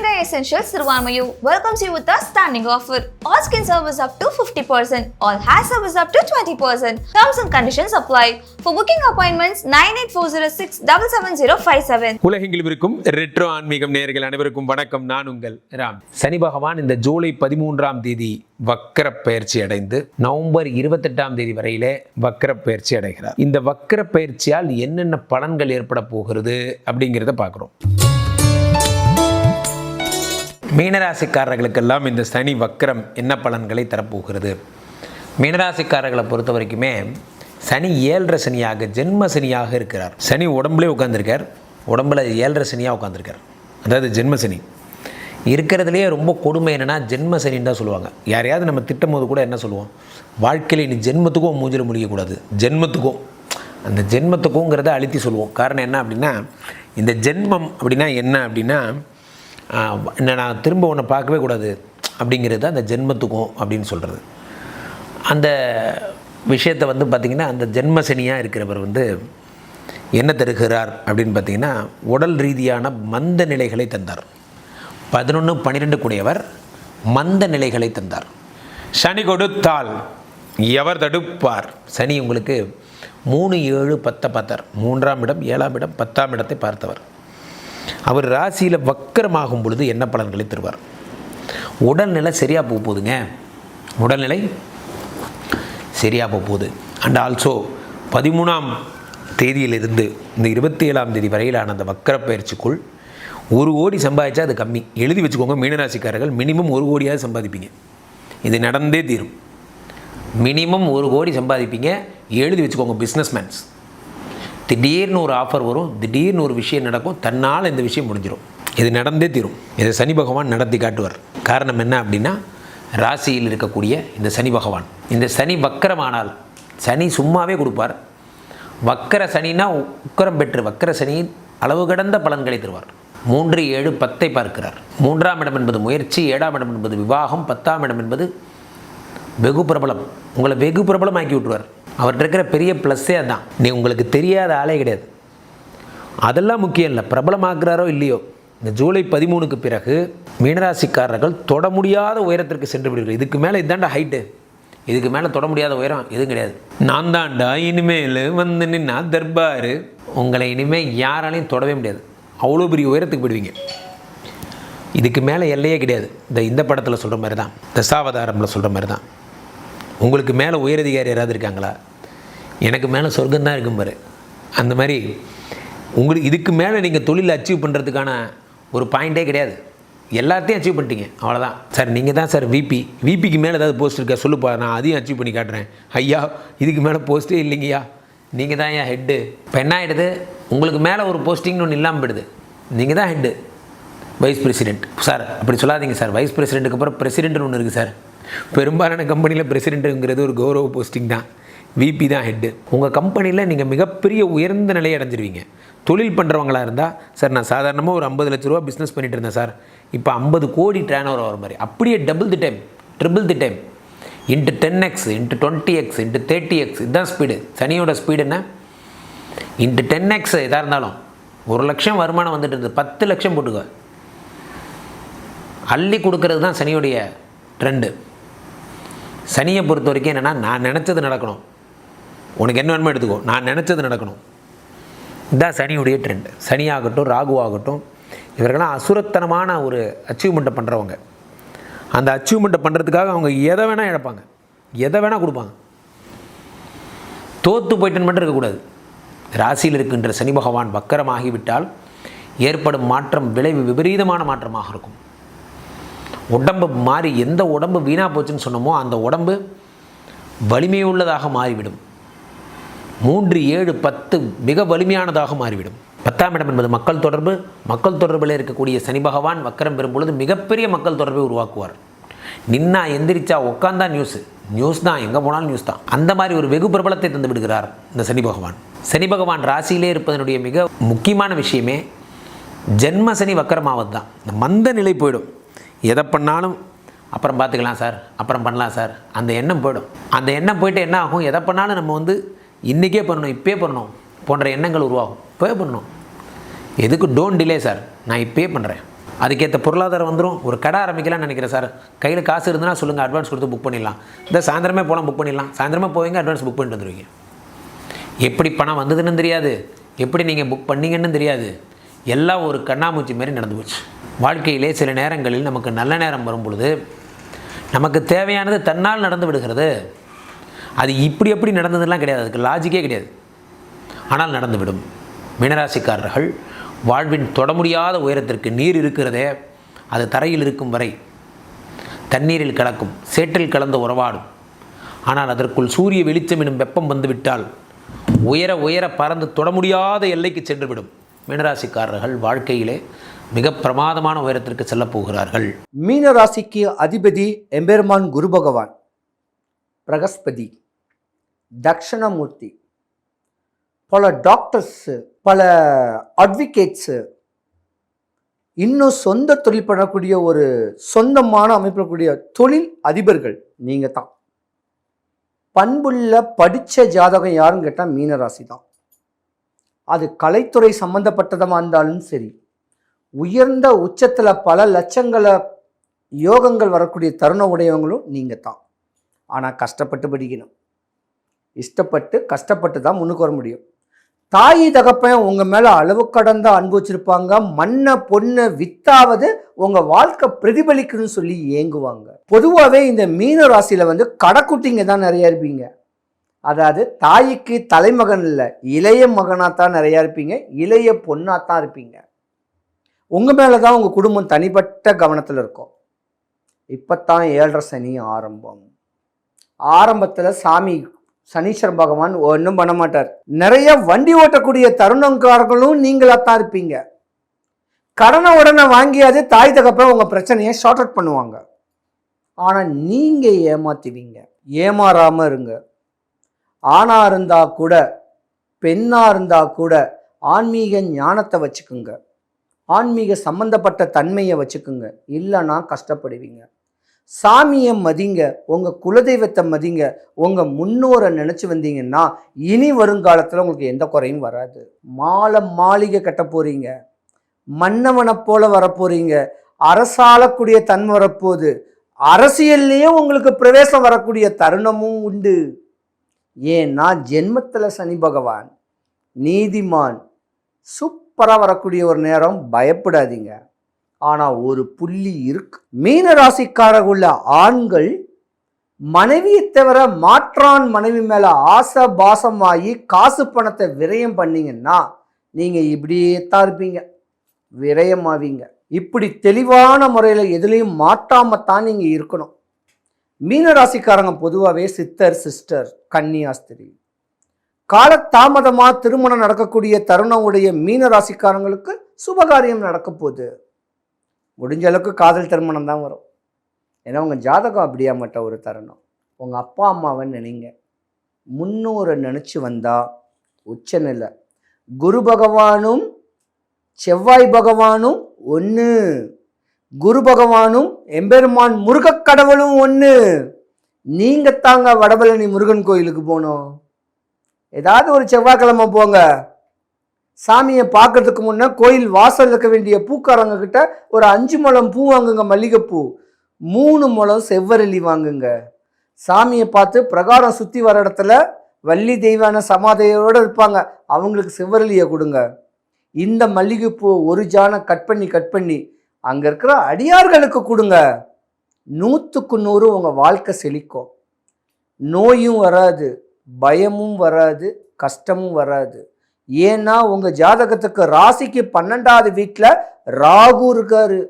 Iyengar Essentials Thiruvanmayur welcomes you with a standing offer. All skin service up to 50%, all hair service up to 20%. Terms and conditions apply. For booking appointments 9840677057. உலகெங்கிலும் இருக்கும் retro ஆன்மீகம் நேயர்கள் அனைவருக்கும் வணக்கம். நான் உங்கள் ராம். சனி பகவான் இந்த ஜூலை 13ஆம் தேதி வக்கர பயிற்சி அடைந்து நவம்பர் 28ஆம் தேதி வரையிலே வக்கர பயிற்சி அடைகிறார். இந்த வக்கர பயிற்சியால் என்னென்ன பலன்கள் ஏற்பட போகிறது அப்படிங்கிறத பார்க்குறோம். மீனராசிக்காரர்களுக்கெல்லாம் இந்த சனி வக்கரம் என்ன பலன்களை தரப்போகிறது? மீனராசிக்காரர்களை பொறுத்த வரைக்குமே சனி 7.5 சனியாக ஜென்ம சனியாக இருக்கிறார். சனி உடம்புலே உட்காந்துருக்கார், உடம்புல 7.5 சனியாக உட்காந்துருக்கார். அதாவது ஜென்ம சனி இருக்கிறதுலே ரொம்ப கொடுமை என்னென்னா ஜென்ம சனின்னு தான் சொல்லுவாங்க. யாரையாவது நம்ம திட்டும் போது கூட என்ன சொல்லுவோம், வாழ்க்கையில் நீ ஜென்மத்துக்கும் மூஞ்சில் முடியக்கூடாது, ஜென்மத்துக்கும் அந்த ஜென்மத்துக்குங்கிறத அழுத்தி சொல்லுவோம். காரணம் என்ன அப்படின்னா, இந்த ஜென்மம் அப்படின்னா என்ன அப்படின்னா, நான் திரும்ப உன்னை பார்க்கவே கூடாது அப்படிங்கிறது அந்த ஜென்மத்துக்கும் அப்படின்னு சொல்கிறது. அந்த விஷயத்தை பார்த்திங்கன்னா அந்த ஜென்ம சனியாக இருக்கிறவர் என்ன தருகிறார் அப்படின்னு பார்த்திங்கன்னா, உடல் ரீதியான மந்த நிலைகளை தந்தார். 11-12 கூடியவர் மந்த நிலைகளை தந்தார். சனி கொடுத்தால் எவர் தடுப்பார்? சனி உங்களுக்கு 3, 7, 10 பார்த்தார். 3ஆம் இடம், 7ஆம் இடம், 10ஆம் இடத்தை பார்த்தவர். அவர் ராசியில் வக்கரமாகும் பொழுது என்ன பலன்களை தருவார்? உடல்நிலை சரியாக போகுதுங்க, உடல்நிலை சரியாக போகுது. அண்ட் ஆல்சோ 13ஆம் தேதியிலிருந்து இந்த 27ஆம் தேதி வரையிலான அந்த வக்கர பயிற்சிக்குள் 1 கோடி சம்பாதிச்சா அது கம்மி. எழுதி வச்சுக்கோங்க, மீனராசிக்காரர்கள் மினிமம் 1 கோடியாவது சம்பாதிப்பீங்க. இது நடந்தே தீரும். மினிமம் 1 கோடி சம்பாதிப்பீங்க, எழுதி வச்சுக்கோங்க பிஸ்னஸ்மேன்ஸ். திடீர்னு ஒரு ஆஃபர் வரும், திடீர்னு ஒரு விஷயம் நடக்கும், தன்னால் இந்த விஷயம் முடிஞ்சிடும். இது நடந்தே தீரும். இதை சனி பகவான் நடத்தி காட்டுவார். காரணம் என்ன அப்படின்னா, ராசியில் இருக்கக்கூடிய இந்த சனி பகவான், இந்த சனி வக்கரமானால் சனி சும்மாவே கொடுப்பார். வக்கர சனினா உக்கரம் பெற்று வக்கர சனியின் அளவு கடந்த பலன்களை தருவார். 3, 7, 10 பார்க்கிறார். 3ஆம் இடம் என்பது முயற்சி, 7ஆம் இடம் என்பது விவாகம், 10ஆம் இடம் என்பது வெகு பிரபலம். உங்களை வெகு பிரபலம் ஆக்கி விட்டுருவார். அவர்கிட்ட இருக்கிற பெரிய ப்ளஸ்ஸே அதுதான். நீ உங்களுக்கு தெரியாத ஆளே கிடையாது. அதெல்லாம் முக்கியம் இல்லை, பிரபலமாக்குறாரோ இல்லையோ. இந்த ஜூலை 13க்கு பிறகு மீனராசிக்காரர்கள் தொட முடியாத உயரத்திற்கு சென்று விடுகிறார். இதுக்கு மேலே இதாண்டா ஹைட்டு, இதுக்கு மேலே தொட முடியாத உயரம் எதுவும் கிடையாது. நான் தாண்டா இனிமேல் நின்னா தர்பாரு. உங்களை இனிமேல் யாராலையும் தொடவே முடியாது. அவ்வளோ பெரிய உயரத்துக்கு போயிடுவீங்க. இதுக்கு மேலே எல்லையே கிடையாது. இந்த படத்தில் சொல்கிற மாதிரி தான், தசாவதாரமில் சொல்கிற மாதிரி தான். உங்களுக்கு மேலே உயரதிகாரி யாராவது இருக்காங்களா? எனக்கு மேலே சொர்க்கம்தான் இருக்கும் பாரு. அந்த மாதிரி உங்களுக்கு இதுக்கு மேலே நீங்கள் தொழில் அச்சீவ் பண்ணுறதுக்கான ஒரு பாயிண்ட்டே கிடையாது. எல்லாத்தையும் அச்சீவ் பண்ணிட்டீங்க, அவ்வளோதான். சார் நீங்கள் தான் சார் விபிக்கு மேலே ஏதாவது போஸ்ட் இருக்கா சொல்லுப்பா, நான் அதையும் அச்சீவ் பண்ணி காட்டுறேன். ஐயா இதுக்கு மேலே போஸ்ட்டே இல்லைங்கய்யா, நீங்கள் தான் ஏன் ஹெட்டு. இப்போ என்ன ஆகிடுது, உங்களுக்கு மேலே ஒரு போஸ்டிங்னு ஒன்று இல்லாமல் போயிடுது. நீங்கள் தான் ஹெட்டு, வைஸ் பிரசிடெண்ட். சார் அப்படி சொல்லாதீங்க சார், வைஸ் பிரசிடெண்ட்டுக்கு அப்புறம் பிரசிடெண்ட்னு ஒன்று இருக்குது சார். பெரும்பாலான கம்பெனியில் பிரசிடெண்ட்டுங்கிறது ஒரு கௌரவ போஸ்டிங் தான். விபி தான் ஹெட்டு. உங்கள் கம்பெனியில் நீங்கள் மிகப்பெரிய உயர்ந்த நிலையை அடைஞ்சிருவீங்க. தொழில் பண்ணுறவங்களாக இருந்தால், சார் நான் சாதாரணமாக ஒரு 50 லட்ச ரூபா பிஸ்னஸ் பண்ணிகிட்டு இருந்தேன் சார், இப்போ 50 கோடி டர்ன் ஓவர் வர மாதிரி அப்படியே double the time, triple the time, into 10x, into 20x, into 30x. இதுதான் ஸ்பீடு. சனியோட ஸ்பீடு என்ன? Into 10x. எதாக இருந்தாலும் 1 லட்சம் வருமானம் வந்துட்டு இருந்தது, 10 லட்சம் போட்டுக்க. அள்ளி கொடுக்கறது தான் சனியோடைய ட்ரெண்டு. சனியை பொறுத்த வரைக்கும் என்னென்னா, நான் நினச்சது நடக்கணும், உனக்கு என்ன வேணுமோ எடுத்துக்கோ, நான் நினச்சது நடக்கணும். இதுதான் சனியுடைய ட்ரெண்ட். சனியாகட்டும் ராகுவாகட்டும், இவர்களாம் அசுரத்தனமான ஒரு அச்சீவ்மெண்ட்டை பண்ணுறவங்க. அந்த அச்சீவ்மெண்ட்டை பண்ணுறதுக்காக அவங்க எதை வேணால் இழப்பாங்க, எதை வேணால் கொடுப்பாங்க. தோற்று போயிட்டுன்னு மட்டும் இருக்கக்கூடாது. ராசியில் இருக்கின்ற சனி பகவான் வக்கரமாகிவிட்டால் ஏற்படும் மாற்றம் விளைவு விபரீதமான மாற்றமாக இருக்கும். உடம்பு மாறி, எந்த உடம்பு வீணாக போச்சுன்னு சொன்னோமோ அந்த உடம்பு வலிமையுள்ளதாக மாறிவிடும். 3, 7, 10 மிக வலிமையானதாக மாறிவிடும். 10ஆம் இடம் என்பது மக்கள் தொடர்பு. மக்கள் தொடர்பில் இருக்கக்கூடிய சனி பகவான் வக்கரம் பெறும் பொழுது மிகப்பெரிய மக்கள் தொடர்பை உருவாக்குவார். நின்னா எந்திரிச்சா உட்காந்தா நியூஸ் தான், எங்கே போனாலும் நியூஸ் தான். அந்த மாதிரி ஒரு வெகு பிரபலத்தை தந்து விடுகிறார் இந்த சனி பகவான். சனி பகவான் ராசியிலே இருப்பதனுடைய மிக முக்கியமான விஷயமே ஜென்ம சனி வக்கரமாவது தான். இந்த மந்த நிலை போயிடும். எதை பண்ணாலும் அப்புறம் பார்த்துக்கலாம் சார், அப்புறம் பண்ணலாம் சார், அந்த எண்ணம் போயிடும். அந்த எண்ணம் போய்ட்டு என்ன ஆகும், எதை பண்ணாலும் நம்ம இன்றைக்கே பண்ணணும், இப்போயே பண்ணணும் போன்ற எண்ணங்கள் உருவாகும். இப்போயே பண்ணணும், எதுக்கு டோன்ட் டிலே சார், நான் இப்போயே பண்ணுறேன் அதுக்கேற்ற பொருளாதாரம் வந்துடும். ஒரு கடை ஆரம்பிக்கலாம்னு நினைக்கிறேன் சார், கையில் காசு இருந்ததுன்னா சொல்லுங்கள், அட்வான்ஸ் கொடுத்து புக் பண்ணிடலாம். இந்த சாயந்தரமே போகலாம், புக் பண்ணிடலாம். சாயந்தரமே போவீங்க, அட்வான்ஸ் புக் பண்ணிட்டு வந்துடுவீங்க. எப்படி பணம் வந்ததுன்னு தெரியாது, எப்படி நீங்கள் புக் பண்ணீங்கன்னு தெரியாது. எல்லாம் ஒரு கண்ணாமூச்சி மாதிரி நடந்து போச்சு. வாழ்க்கையிலே சில நேரங்களில் நமக்கு நல்ல நேரம் வரும் பொழுது நமக்கு தேவையானது தன்னால் நடந்து விடுகிறது. அது இப்படி எப்படி நடந்ததுலாம் கிடையாது, அதுக்கு லாஜிக்கே கிடையாது, ஆனால் நடந்துவிடும். மீனராசிக்காரர்கள் வாழ்வின் தொட முடியாத உயரத்திற்கு நீர் இருக்கிறதே, அது தரையில் இருக்கும் வரை தண்ணீரில் கலக்கும், சேற்றில் கலந்து உறவாடும். ஆனால் அதற்குள் சூரிய வெளிச்சம் எனும் வெப்பம் வந்துவிட்டால் உயர உயர பறந்து தொட முடியாத எல்லைக்கு சென்றுவிடும். மீனராசிக்காரர்கள் வாழ்க்கையிலே மிக பிரமாதமான உயரத்திற்கு செல்லப் போகிறார்கள். மீனராசிக்கு அதிபதி எம்பெருமான் குரு பகவான், பிரகஸ்பதி, தக்ஷணமூர்த்தி. பல டாக்டர்ஸு, பல அட்வொகேட்ஸு, இன்னும் சொந்த தொழில் பண்ணக்கூடிய ஒரு சொந்தமான அமைப்பிடக்கூடிய தொழில் அதிபர்கள் நீங்கள் தான். பண்புள்ள படித்த ஜாதகம் யாருன்னு கேட்டால் மீனராசி தான். அது கலைத்துறை சம்பந்தப்பட்டதாக இருந்தாலும் சரி, உயர்ந்த உச்சத்தில் பல லட்சங்களை யோகங்கள் வரக்கூடிய தருண உடையவங்களும் நீங்கள் தான். ஆனால் கஷ்டப்பட்டு படிக்கணும், இஷ்டப்பட்டு கஷ்டப்பட்டு தான் முன்னுக்கு வர முடியும். தாய் தகப்பன் உங்கள் மேலே அளவு கடந்த அன்பு வச்சுருப்பாங்க. மண்ணை பொண்ணை வித்தாவது உங்கள் வாழ்க்கை பிரதிபலிக்கணும்னு சொல்லி ஏங்குவாங்க. பொதுவாகவே இந்த மீன ராசியில் கடைக்குட்டிங்க தான் நிறையா இருப்பீங்க. அதாவது தாய்க்கு தலைமகன் இல்லை, இளைய மகனாக தான் நிறையா இருப்பீங்க, இளைய பொண்ணாக தான் இருப்பீங்க. உங்கள் மேலே தான் உங்கள் குடும்பம் தனிப்பட்ட கவனத்தில் இருக்கும். இப்போ தான் 7.5 சனி ஆரம்பம். ஆரம்பத்தில் சாமி சனீஸ்வர பகவான் ஒன்றும் பண்ண மாட்டார். நிறைய வண்டி ஓட்டக்கூடிய தருணங்காரர்களும் நீங்களாத்தான் இருப்பீங்க. கடனை உடனே வாங்கியாது தாய் தகப்ப உங்கள் பிரச்சனையை ஷார்ட் அவுட் பண்ணுவாங்க. ஆனால் நீங்கள் ஏமாத்துவீங்க. ஏமாறாமல் இருங்க. ஆணாக இருந்தால் கூட பெண்ணாக இருந்தால் கூட ஆன்மீக ஞானத்தை வச்சுக்குங்க, ஆன்மீக சம்பந்தப்பட்ட தன்மையை வச்சுக்குங்க. இல்லைன்னா கஷ்டப்படுவீங்க. சாமியை மதிங்க, உங்கள் குலதெய்வத்தை மதிங்க, உங்கள் முன்னோரை நினச்சி வந்தீங்கன்னா இனி வருங்காலத்தில் உங்களுக்கு எந்த குறையும் வராது. மாளிகை கட்ட போகிறீங்க, மன்னவனை போல வரப்போகிறீங்க, அரசாளக்கூடிய தன்மை வரப்போகுது, அரசியல்லையே உங்களுக்கு பிரவேசம் வரக்கூடிய தருணமும் உண்டு. ஏன்னா ஜென்மத்தில் சனி பகவான் நீதிமான், சூப்பராக வரக்கூடிய ஒரு நேரம். பயப்படாதீங்க. ஆனால் ஒரு புள்ளி இருக்கு. மீன ராசிக்காரர்களுள்ள ஆண்கள் மனைவியை தவிர மாற்றான் மனைவி மேலே ஆசை பாசமாகி காசு பணத்தை விரயம் பண்ணீங்கன்னா நீங்கள் இப்படியே தான் இருப்பீங்க, விரயமாவீங்க. இப்படி தெளிவான முறையில் எதுலேயும் மாட்டாமத்தான் நீங்கள் இருக்கணும். மீன ராசிக்காரங்க பொதுவாகவே சித்தர், சிஸ்டர், கன்னியாஸ்திரி. காலதாமதமாக திருமணம் நடக்கக்கூடிய தருணம் உடைய மீன ராசிக்காரங்களுக்கு சுபகாரியம் நடக்க போகுது. முடிஞ்ச அளவுக்கு காதல் திருமணம் தான் வரும். ஏன்னா உங்கள் ஜாதகம் அப்படியாமட்ட ஒரு தருணம். உங்கள் அப்பா அம்மாவை நினைங்க, முன்னோரை நினச்சி வந்தால் உச்சநிலை. குரு பகவானும் செவ்வாய் பகவானும் ஒன்று, குரு பகவானும் எம்பெருமான் முருகக் கடவுளும் ஒன்று. நீங்கள் தாங்க வடபழனி முருகன் கோயிலுக்கு போகணும். ஏதாவது ஒரு செவ்வாய்க்கிழமை போங்க. சாமியை பார்க்கறதுக்கு முன்னே கோயில் வாசல் இருக்க வேண்டிய பூக்காரங்க கிட்ட ஒரு 5 முழம் பூ வாங்குங்க, மல்லிகைப்பூ. 3 முழம் செவ்வரளி வாங்குங்க. சாமியை பார்த்து பிரகாரம் சுற்றி வர இடத்துல வள்ளி தெய்வான சமாதையோடு இருப்பாங்க, அவங்களுக்கு செவ்வரளியை கொடுங்க. இந்த மல்லிகைப்பூ ஒரு ஜானை கட் பண்ணி அங்கே இருக்கிற அடியார்களுக்கு கொடுங்க. 100க்கு 100 உங்கள் வாழ்க்கை செழிக்கும். நோயும் வராது, பயமும் வராது, கஷ்டமும் வராது. ஏன்னா உங்கள் ஜாதகத்துக்கு ராசிக்கு 12வது வீட்டில் ராகு இருக்காரு.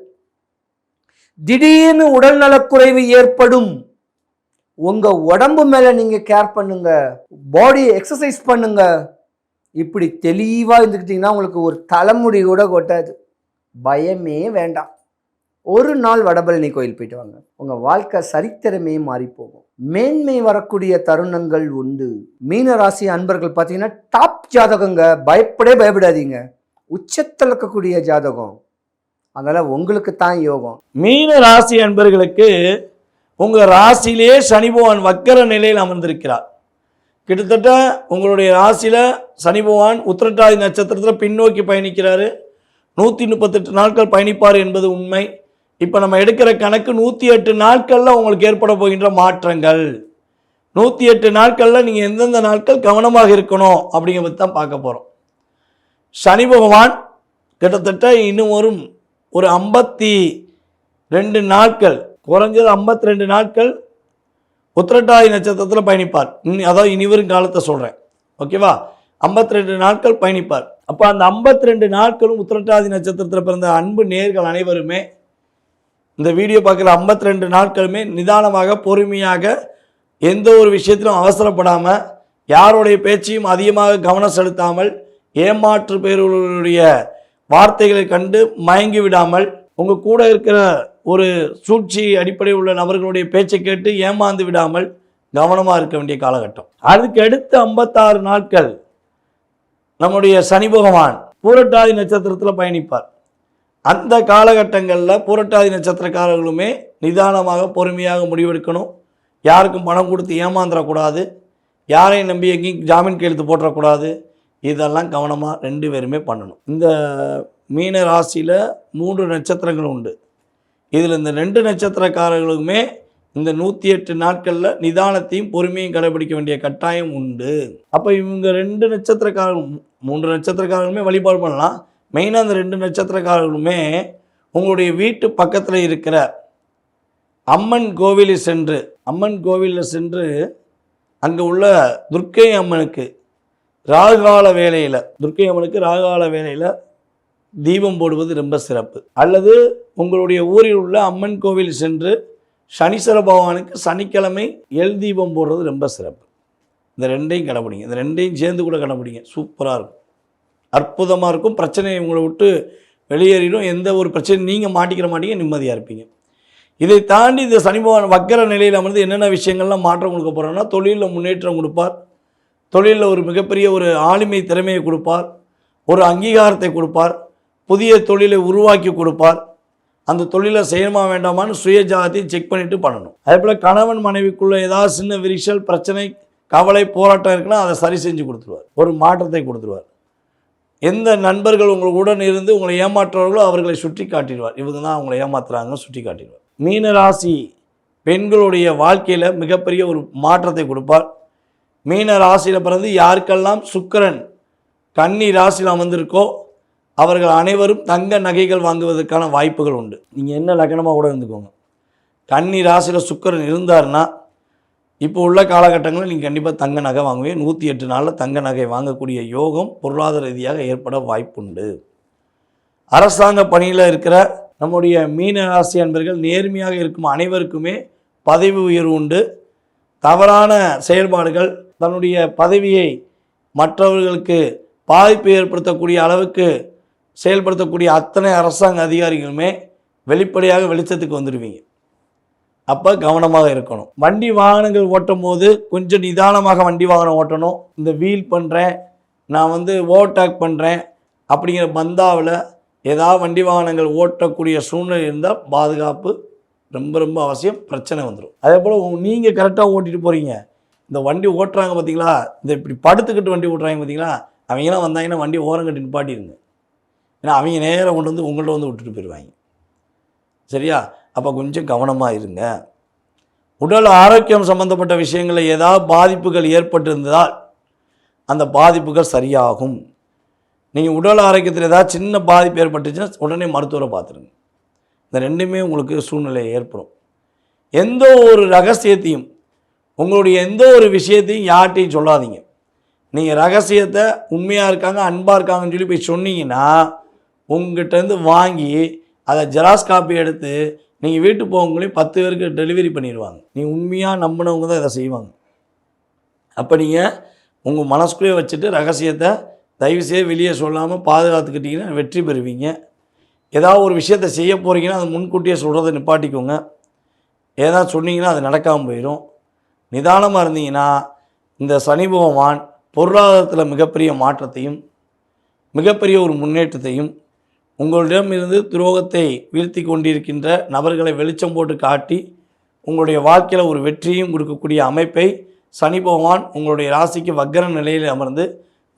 திடீர்னு உடல்நலக்குறைவு ஏற்படும். உங்கள் உடம்பு மேலே நீங்கள் கேர் பண்ணுங்க, பாடி எக்ஸசைஸ் பண்ணுங்க. இப்படி தெளிவாக இருந்துக்கிட்டிங்கன்னா உங்களுக்கு ஒரு தலைமுடி கூட கொட்டாது. பயமே வேண்டாம். ஒரு நாள் வடபழனி கோயில் போயிட்டு வாங்க, உங்கள் வாழ்க்கை சரித்திரமே மாறி போகும். மேன்மை வரக்கூடிய தருணங்கள் உண்டு. மீன ராசி அன்பர்கள் பார்த்தீங்கன்னா டாப் ஜாதகங்க. பயப்படாதீங்க. உச்சத்தில் இருக்கக்கூடிய ஜாதகம். அதனால் உங்களுக்கு தான் யோகம். மீன ராசி அன்பர்களுக்கு உங்கள் ராசியிலே சனி பகவான் வக்கர நிலையில் அமர்ந்திருக்கிறார். கிட்டத்தட்ட உங்களுடைய ராசியில் சனி பகவான் உத்திரட்டாதி நட்சத்திரத்தில் பின்னோக்கி பயணிக்கிறாரு. 138 நாட்கள் பயணிப்பார் என்பது உண்மை. இப்போ நம்ம எடுக்கிற கணக்கு 108 நாட்களில் உங்களுக்கு ஏற்பட போகின்ற மாற்றங்கள். 108 நாட்களில் நீங்கள் எந்தெந்த நாட்கள் கவனமாக இருக்கணும் அப்படிங்கிறத தான் பார்க்க போகிறோம். சனி பகவான் கிட்டத்தட்ட இன்னும் ஒரு 52 நாட்கள், குறைஞ்சது 52 நாட்கள் உத்திரட்டாதி நட்சத்திரத்தில் பயணிப்பார். அதாவது இனி வரும் காலத்தை சொல்கிறேன், ஓகேவா? 52 நாட்கள் பயணிப்பார். அப்போ அந்த 52 நாட்களும் உத்திரட்டாதி நட்சத்திரத்தில் பிறந்த அன்பு நேர்கள் அனைவருமே இந்த வீடியோ பார்க்குற 52 நாட்களுமே நிதானமாக பொறுமையாக எந்த ஒரு விஷயத்திலும் அவசரப்படாமல் யாருடைய பேச்சையும் அதிகமாக கவனம் செலுத்தாமல் ஏமாற்று பேர்களுடைய வார்த்தைகளை கண்டு மயங்கி விடாமல் உங்கள் கூட இருக்கிற ஒரு சூழ்ச்சி அடிப்படையில் உள்ள நபர்களுடைய பேச்சை கேட்டு ஏமாந்து விடாமல் கவனமாக இருக்க வேண்டிய காலகட்டம். அதுக்கு அடுத்த 56 நாட்கள் நம்முடைய சனி பகவான் பூரட்டாதி நட்சத்திரத்தில் பயணிப்பார். அந்த காலகட்டங்களில் பூரட்டாதி நட்சத்திரக்காரர்களுமே நிதானமாக பொறுமையாக முடிவெடுக்கணும். யாருக்கும் பணம் கொடுத்து ஏமாந்துடக்கூடாது, யாரையும் நம்பி எங்கேயும் ஜாமீன் கையெழுத்து போட்டுறக்கூடாது. இதெல்லாம் கவனமாக 2 பேருமே பண்ணணும். இந்த மீன ராசியில் 3 நட்சத்திரங்கள் உண்டு. இதில் இந்த 2 நட்சத்திரக்காரர்களுக்குமே இந்த 108 நாட்களில் நிதானத்தையும் பொறுமையும் கடைபிடிக்க வேண்டிய கட்டாயம் உண்டு. அப்போ இவங்க 2 நட்சத்திரக்காரர்கள், 3 நட்சத்திரக்காரர்களுமே வழிபாடு பண்ணலாம். மெயினாக அந்த 2 நட்சத்திரக்காரர்களுமே உங்களுடைய வீட்டு பக்கத்தில் இருக்கிற அம்மன் கோவிலில் சென்று அங்கே உள்ள துர்க்கை அம்மனுக்கு ராகுகால வேளையில் தீபம் போடுவது ரொம்ப சிறப்பு. அல்லது உங்களுடைய ஊரில் உள்ள அம்மன் கோவில் சென்று சனீஸ்வர பகவானுக்கு சனிக்கிழமை எல் தீபம் போடுறது ரொம்ப சிறப்பு. இந்த 2ஐயும் கடைபிடிங்க. இந்த 2ஐயும் சேர்ந்து கூட கடைபிடிங்க. சூப்பராக இருக்கும், அற்புதமாக இருக்கும். பிரச்சனையை உங்களை விட்டு வெளியேறிடும். எந்த ஒரு பிரச்சனையும் நீங்கள் மாட்டிக்கிற மாட்டீங்க, நிம்மதியாக இருப்பீங்க. இதை தாண்டி இந்த சனி பகவான் வக்கர நிலையில் அமர்ந்து என்னென்ன விஷயங்கள்லாம் மாற்றம் கொடுக்க போகிறோன்னா, தொழிலில் முன்னேற்றம் கொடுப்பார், தொழிலில் ஒரு மிகப்பெரிய ஒரு ஆளுமை திறமையை கொடுப்பார், ஒரு அங்கீகாரத்தை கொடுப்பார், புதிய தொழிலை உருவாக்கி கொடுப்பார். அந்த தொழிலை செய்யணுமா வேண்டாமான்னு சுய ஜாதத்தையும் செக் பண்ணிவிட்டு பண்ணணும். அதே போல் கணவன் மனைவிக்குள்ளே ஏதாவது சின்ன விரிசல், பிரச்சனை, கவலை, போராட்டம் இருக்குன்னா அதை சரி செஞ்சு கொடுத்துருவார், ஒரு மாற்றத்தை கொடுத்துருவார். எந்த நண்பர்கள் உங்களுடன் இருந்து உங்களை ஏமாற்றுவார்களோ அவர்களை சுட்டி காட்டிடுவார். இவங்க தான் அவங்களை ஏமாத்துறாங்க, சுட்டி காட்டிடுவார். மீன ராசி பெண்களுடைய வாழ்க்கையில் மிகப்பெரிய ஒரு மாற்றத்தை கொடுப்பார். மீன ராசியில் பிறந்து யாருக்கெல்லாம் சுக்கிரன் கன்னி ராசியில் அமர்ந்திருக்கோ அவர்கள் அனைவரும் தங்க நகைகள் வாங்குவதற்கான வாய்ப்புகள் உண்டு. நீங்கள் என்ன லக்னமாக கூட இருந்துக்கோங்க, கன்னி ராசியில் சுக்கிரன் இருந்தார்னா இப்போ உள்ள காலகட்டங்களில் நீங்கள் கண்டிப்பாக தங்க நகை வாங்குவீங்க. 108 நாளில் தங்க நகை வாங்கக்கூடிய யோகம் பொருளாதார ரீதியாக ஏற்பட வாய்ப்புண்டு. அரசாங்க பணியில் இருக்கிற நம்முடைய மீன ராசி அன்பர்கள் நேர்மையாக இருக்கும் அனைவருக்குமே பதவி உயர்வு உண்டு. தவறான செயல்பாடுகள், தன்னுடைய பதவியை மற்றவர்களுக்கு பாதிப்பு ஏற்படுத்தக்கூடிய அளவுக்கு செயல்படுத்தக்கூடிய அத்தனை அரசாங்க அதிகாரிகளுமே வெளிப்படையாக வெளிச்சத்துக்கு வந்துடுவீங்க. அப்போ கவனமாக இருக்கணும். வண்டி வாகனங்கள் ஓட்டும் போது கொஞ்சம் நிதானமாக வண்டி வாகனம் ஓட்டணும். இந்த வீல் பண்ணுறேன், நான் ஓவர்டேக் பண்ணுறேன் அப்படிங்கிற பந்தாவில் ஏதாவது வண்டி வாகனங்கள் ஓட்டக்கூடிய சூழ்நிலை இருந்தால் பாதுகாப்பு ரொம்ப ரொம்ப அவசியம். பிரச்சனை வந்துடும். அதே போல் நீங்கள் கரெக்டாக ஓட்டிகிட்டு போகிறீங்க, இந்த வண்டி ஓட்டுறாங்க பார்த்தீங்களா, இந்த இப்படி படுத்துக்கிட்டு வண்டி ஓட்டுறாங்க பார்த்தீங்களா, அவங்களாம் வந்தாங்கன்னா வண்டி ஓரம் கட்டி நிப்பாட்டிடுங்க. ஏன்னா அவங்க நேரம் கொண்டு உங்கள்கிட்ட விட்டுட்டு போயிடுவாங்க. சரியா? அப்போ கொஞ்சம் கவனமாக இருங்க. உடல் ஆரோக்கியம் சம்பந்தப்பட்ட விஷயங்களில் ஏதாவது பாதிப்புகள் ஏற்பட்டிருந்தால் அந்த பாதிப்புகள் சரியாகும். நீங்கள் உடல் ஆரோக்கியத்தில் ஏதாவது சின்ன பாதிப்பு ஏற்பட்டுச்சுன்னா உடனே மருத்துவரை பார்த்துருங்க. இந்த 2மே உங்களுக்கு சூழ்நிலை ஏற்படும். எந்த ஒரு ரகசியத்தையும், உங்களுடைய எந்த ஒரு விஷயத்தையும் யார்கிட்டையும் சொல்லாதீங்க. நீங்கள் ரகசியத்தை உண்மையாக இருக்காங்க, அன்பாக இருக்காங்கன்னு சொல்லி போய் சொன்னீங்கன்னா உங்கள்கிட்டருந்து வாங்கி அதை ஜெராக்ஸ் காப்பி எடுத்து நீங்கள் வீட்டு போகவங்களையும் 10 பேருக்கு டெலிவரி பண்ணிடுவாங்க. நீங்கள் உண்மையாக நம்பினவங்க தான் இதை செய்வாங்க. அப்போ நீங்கள் உங்கள் மனசுக்குள்ளே வச்சுட்டு ரகசியத்தை தயவுசெய்து வெளியே சொல்லாமல் பாதுகாத்துக்கிட்டிங்கன்னா வெற்றி பெறுவீங்க. ஏதாவது ஒரு விஷயத்தை செய்ய போகிறீங்கன்னா அதை முன்கூட்டியே சொல்கிறத நிப்பாட்டிக்கோங்க. ஏதாவது சொன்னீங்கன்னா அது நடக்காமல் போயிடும். நிதானமாக இருந்தீங்கன்னா இந்த சனி பகவான் பொருளாதாரத்தில் மிகப்பெரிய மாற்றத்தையும் மிகப்பெரிய ஒரு முன்னேற்றத்தையும், உங்களிடமிருந்து துரோகத்தை வீழ்த்தி கொண்டிருக்கின்ற நபர்களை வெளிச்சம் போட்டு காட்டி உங்களுடைய வாழ்க்கையில் ஒரு வெற்றியும் கொடுக்கக்கூடிய அமைப்பை சனி பகவான் உங்களுடைய ராசிக்கு வக்கர நிலையில் அமர்ந்து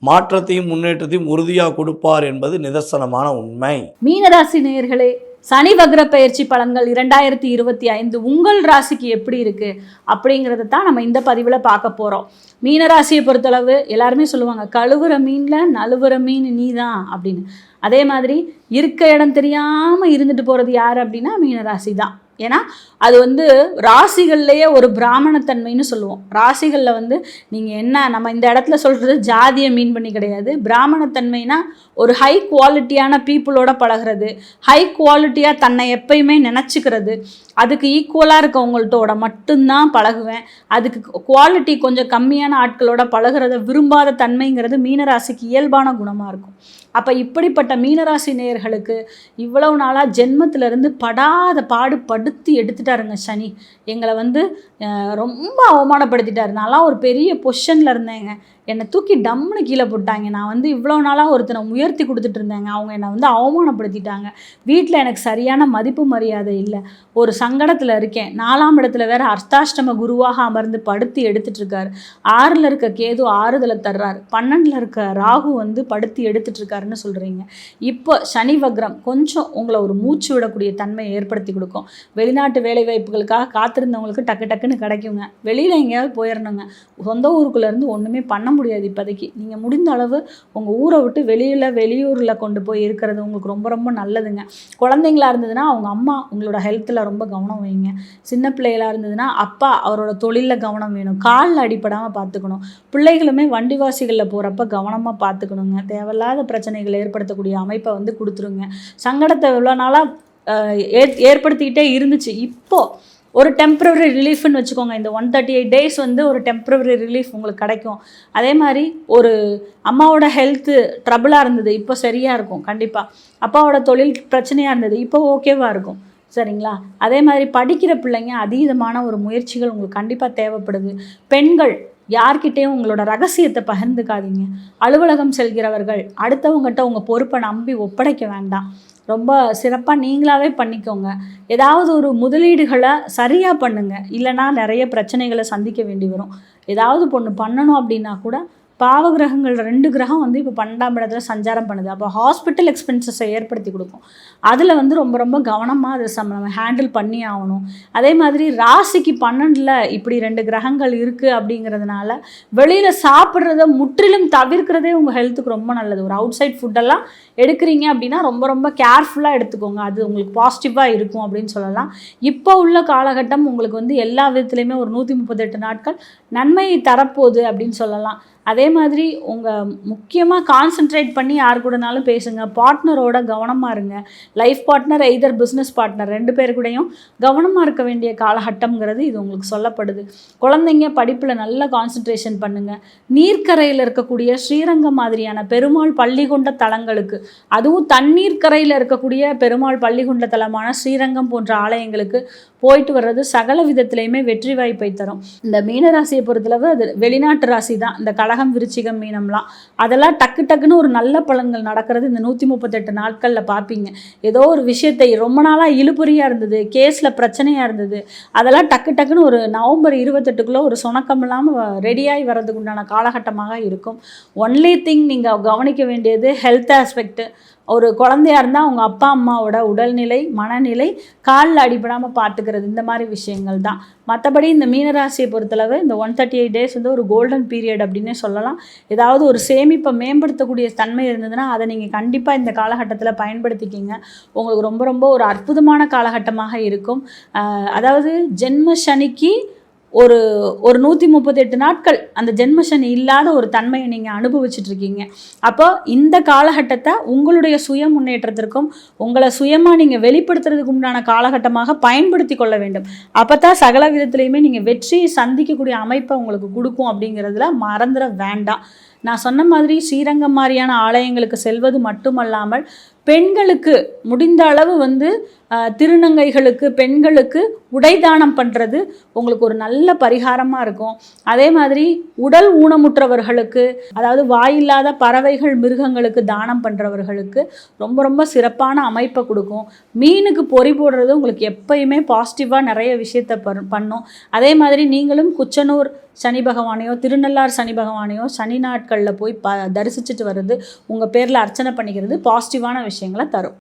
மாற்றத்தையும் முன்னேற்றத்தையும் உறுதியாக கொடுப்பார் என்பது நிதர்சனமான உண்மை. மீனராசி நேயர்களே, சனி வக்ர பயிற்சி பலன்கள் 2025 உங்கள் ராசிக்கு எப்படி இருக்கு அப்படிங்கிறத தான் நம்ம இந்த பதிவில் பார்க்க போகிறோம். மீனராசியை பொறுத்தளவு எல்லாருமே சொல்லுவாங்க, கழுவுற மீனில் நழுவுற மீன் நீ தான் அப்படின்னு. அதே மாதிரி இருக்க இடம் தெரியாமல் இருந்துட்டு போகிறது யார் அப்படின்னா மீனராசி தான். ஏன்னா அது ராசிகள்லேயே ஒரு பிராமணத்தன்மைன்னு சொல்லுவோம். ராசிகளில் நீங்கள் என்ன நம்ம இந்த இடத்துல சொல்கிறது ஜாதியை மீன் பண்ணி கிடையாது. பிராமணத்தன்மைனா ஒரு ஹை குவாலிட்டியான பீப்புளோட பழகிறது, ஹை குவாலிட்டியாக தன்னை எப்பயுமே நினச்சிக்கிறது, அதுக்கு ஈக்குவலாக இருக்கவங்கள்ட்டோட மட்டும்தான் பழகுவேன், அதுக்கு குவாலிட்டி கொஞ்சம் கம்மியான ஆட்களோட பழகிறத விரும்பாத தன்மைங்கிறது மீனராசிக்கு இயல்பான குணமாக இருக்கும். அப்போ இப்படிப்பட்ட மீனராசி நேயர்களுக்கு இவ்வளவு நாளாக ஜென்மத்திலேருந்து படாத பாடு படுத்தி எடுத்துட்டாருங்க சனி. எங்களை ரொம்ப அவமானப்படுத்திட்டாரு. நான்லாம் ஒரு பெரிய பொசிஷனில் இருந்தேங்க, என்னை தூக்கி டம்முன்னு கீழே போட்டாங்க. நான் இவ்வளோ நாளாக ஒருத்தனை உயர்த்தி கொடுத்துட்டு இருந்தேங்க, அவங்க என்னை அவமானப்படுத்திட்டாங்க. வீட்டில் எனக்கு சரியான மதிப்பு மரியாதை இல்லை, ஒரு சங்கடத்தில் இருக்கேன். 4ஆம் இடத்துல வேற அர்த்தாஷ்டம குருவாக அமர்ந்து படுத்தி எடுத்துட்ருக்காரு. 6ல் இருக்க கேது ஆறுதலை தர்றாரு, 12ல் இருக்க ராகு படுத்தி எடுத்துட்ருக்காருன்னு சொல்கிறீங்க. இப்போ சனி வக்ரம் கொஞ்சம் உங்களை ஒரு மூச்சு விடக்கூடிய தன்மையை ஏற்படுத்தி கொடுக்கும். வெளிநாட்டு வேலைவாய்ப்புகளுக்காக காத்திருந்தவங்களுக்கு டக்கு டக்குன்னு கிடைக்குங்க. வெளியில் எங்கேயாவது போயிடணுங்க, சொந்த ஊருக்குள்ளேருந்து ஒன்றுமே பண்ண முடியாது இப்போதைக்கு. நீங்கள் முடிந்த அளவு உங்கள் ஊரை விட்டு வெளியூரில் கொண்டு போய் இருக்கிறது உங்களுக்கு ரொம்ப ரொம்ப நல்லதுங்க. குழந்தைங்களா இருந்ததுன்னா அவங்க அம்மா உங்களோட ஹெல்த்தில் ரொம்ப கவனம் வைங்க. சின்ன பிள்ளைகளாக இருந்ததுன்னா அப்பா அவரோட தொழிலில் கவனம் வேணும், காலில் அடிப்படாமல் பார்த்துக்கணும். பிள்ளைகளுமே வண்டிவாசிகளில் போகிறப்ப கவனமாக பார்த்துக்கணுங்க. தேவையில்லாத பிரச்சனைகளை ஏற்படுத்தக்கூடிய அமைப்பை கொடுத்துருங்க. சங்கடத்தை இவ்வளோ நாளாக ஏற்படுத்திக்கிட்டே இருந்துச்சு, இப்போது ஒரு டெம்ப்ரவரி ரிலீஃப்னு வச்சுக்கோங்க. இந்த 138 டேஸ் ஒரு டெம்ப்ரவரி ரிலீஃப் உங்களுக்கு கிடைக்கும். அதே மாதிரி ஒரு அம்மாவோட ஹெல்த்து ட்ரபிளாக இருந்தது, இப்போ சரியாக இருக்கும். கண்டிப்பாக அப்பாவோட தொழில் பிரச்சனையாக இருந்தது, இப்போ ஓகேவாக இருக்கும். சரிங்களா? அதே மாதிரி படிக்கிற பிள்ளைங்க அதீதமான ஒரு முயற்சிகள் உங்களுக்கு கண்டிப்பாக தேவைப்படுது. பெண்கள் யார்கிட்டையும் உங்களோட ரகசியத்தை பகிர்ந்துக்காதீங்க. அலுவலகம் செல்கிறவர்கள் அடுத்தவங்ககிட்ட உங்கள் பொறுப்பை நம்பி ஒப்படைக்க வேண்டாம். ரொம்ப சிறப்பாக நீங்களாகவே பண்ணிக்கோங்க. ஏதாவது ஒரு முதலீடுகளை சரியாக பண்ணுங்கள், இல்லைனா நிறைய பிரச்சனைகளை சந்திக்க வேண்டி வரும். ஏதாவது பண்ணணும் அப்படின்னா கூட பாவகிரகங்கள் 2 கிரகம் இப்போ 12ஆம் இடத்துல சஞ்சாரம் பண்ணுது. அப்போ ஹாஸ்பிட்டல் எக்ஸ்பென்சஸை ஏற்படுத்தி கொடுக்கும். அதில் ரொம்ப ரொம்ப கவனமாக அதை நம்ம ஹேண்டில் பண்ணி ஆகணும். அதே மாதிரி ராசிக்கு 12ல் இப்படி 2 கிரகங்கள் இருக்குது அப்படிங்கிறதுனால வெளியில் சாப்பிட்றத முற்றிலும் தவிர்க்கிறதே உங்கள் ஹெல்த்துக்கு ரொம்ப நல்லது. ஒரு அவுட் சைட் ஃபுட்டெல்லாம் எடுக்கிறீங்க அப்படின்னா ரொம்ப ரொம்ப கேர்ஃபுல்லாக எடுத்துக்கோங்க, அது உங்களுக்கு பாசிட்டிவாக இருக்கும் அப்படின்னு சொல்லலாம். இப்போ உள்ள காலகட்டம் உங்களுக்கு எல்லா விதத்துலேயுமே ஒரு 138 நாட்கள் நன்மையை தரப்போகுது அப்படின்னு சொல்லலாம். அதே மாதிரி உங்கள் முக்கியமாக கான்சென்ட்ரேட் பண்ணி யார் கூடனாலும் பேசுங்க. பார்ட்னரோட கவனமாக இருங்க. Life partner either business partner 2 பேர் கூடயும் கவனமாக இருக்க வேண்டிய காலகட்டம்ங்கிறது இது உங்களுக்கு சொல்லப்படுது. குழந்தைங்க படிப்பில் நல்ல கான்சென்ட்ரேஷன் பண்ணுங்கள். நீர்க்கரையில் இருக்கக்கூடிய ஸ்ரீரங்கம் மாதிரியான பெருமாள் பள்ளி கொண்ட தலங்களுக்கு, அதுவும் தண்ணீர் கரையில் இருக்கக்கூடிய பெருமாள் பள்ளி கொண்ட தலமான ஸ்ரீரங்கம் போன்ற ஆலயங்களுக்கு போயிட்டு வர்றது சகல விதத்திலையுமே வெற்றி வாய்ப்பை தரும். இந்த மீனராசியை பொறுத்தளவு அது வெளிநாட்டு ராசி தான். இந்த கடகம் விருச்சிகம் மீனம்லாம் அதெல்லாம் டக்கு டக்குன்னு ஒரு நல்ல பலன்கள் நடக்கிறது இந்த 138 நாட்களில் பார்ப்பீங்க. ஏதோ ஒரு விஷயத்தை ரொம்ப நாளாக இழுபறியாக இருந்தது, கேஸில் பிரச்சனையாக இருந்தது, அதெல்லாம் டக்கு டக்குன்னு ஒரு நவம்பர் 28க்குள்ளே ஒரு சுணக்கம் இல்லாமல் ரெடியாகி வர்றதுக்கு உண்டான காலகட்டமாக இருக்கும். ஒன்லி திங் நீங்கள் கவனிக்க வேண்டியது ஹெல்த் ஆஸ்பெக்ட். ஒரு குழந்தையாக இருந்தால் அவங்க அப்பா அம்மாவோட உடல்நிலை, மனநிலை, காலில் அடிபடாமல் பார்த்துக்கிறது, இந்த மாதிரி விஷயங்கள் தான். மற்றபடி இந்த மீனராசியை பொறுத்தளவு இந்த 138 டேஸ் ஒரு கோல்டன் பீரியட் அப்படின்னே சொல்லலாம். ஏதாவது ஒரு சேமிப்பை மேம்படுத்தக்கூடிய தன்மை இருந்ததுன்னா அதை நீங்கள் கண்டிப்பாக இந்த காலகட்டத்தில் பயன்படுத்திக்கிங்க. உங்களுக்கு ரொம்ப ரொம்ப ஒரு அற்புதமான காலகட்டமாக இருக்கும். அதாவது ஜென்ம சனிக்கு ஒரு 138 நாட்கள் அந்த ஜென்மசனி இல்லாத ஒரு தன்மையை நீங்கள் அனுபவிச்சுட்ருக்கீங்க. அப்போ இந்த காலகட்டத்தை உங்களுடைய சுய முன்னேற்றத்திற்கும் உங்களை சுயமாக நீங்கள் வெளிப்படுத்துறதுக்கு உண்டான காலகட்டமாக பயன்படுத்தி கொள்ள வேண்டும். அப்போ தான் சகல விதத்துலையுமே நீங்கள் வெற்றியை சந்திக்கக்கூடிய அமைப்பை உங்களுக்கு கொடுக்கும் அப்படிங்கிறதுல மறந்துட வேண்டாம். நான் சொன்ன மாதிரி ஸ்ரீரங்கம் மாதிரியான ஆலயங்களுக்கு செல்வது மட்டுமல்லாமல் பெண்களுக்கு முடிந்த அளவு திருநங்கைகளுக்கு, பெண்களுக்கு உடைதானம் பண்ணுறது உங்களுக்கு ஒரு நல்ல பரிகாரமாக இருக்கும். அதே மாதிரி உடல் ஊனமுற்றவர்களுக்கு, அதாவது வாயில்லாத பறவைகள், மிருகங்களுக்கு தானம் பண்ணுறவர்களுக்கு ரொம்ப ரொம்ப சிறப்பான அமைப்பை கொடுக்கும். மீனுக்கு பொறி போடுறது உங்களுக்கு எப்பயுமே பாசிட்டிவாக நிறைய விஷயத்தை பண்ணும். அதே மாதிரி நீங்களும் குச்சனூர் சனி பகவானையோ திருநள்ளார் சனி பகவானையோ சனி நாட்களில் போய் தரிசிச்சுட்டு வர்றது, உங்கள் பேரில் அர்ச்சனை பண்ணிக்கிறது பாசிட்டிவான விஷயங்களை தரும்.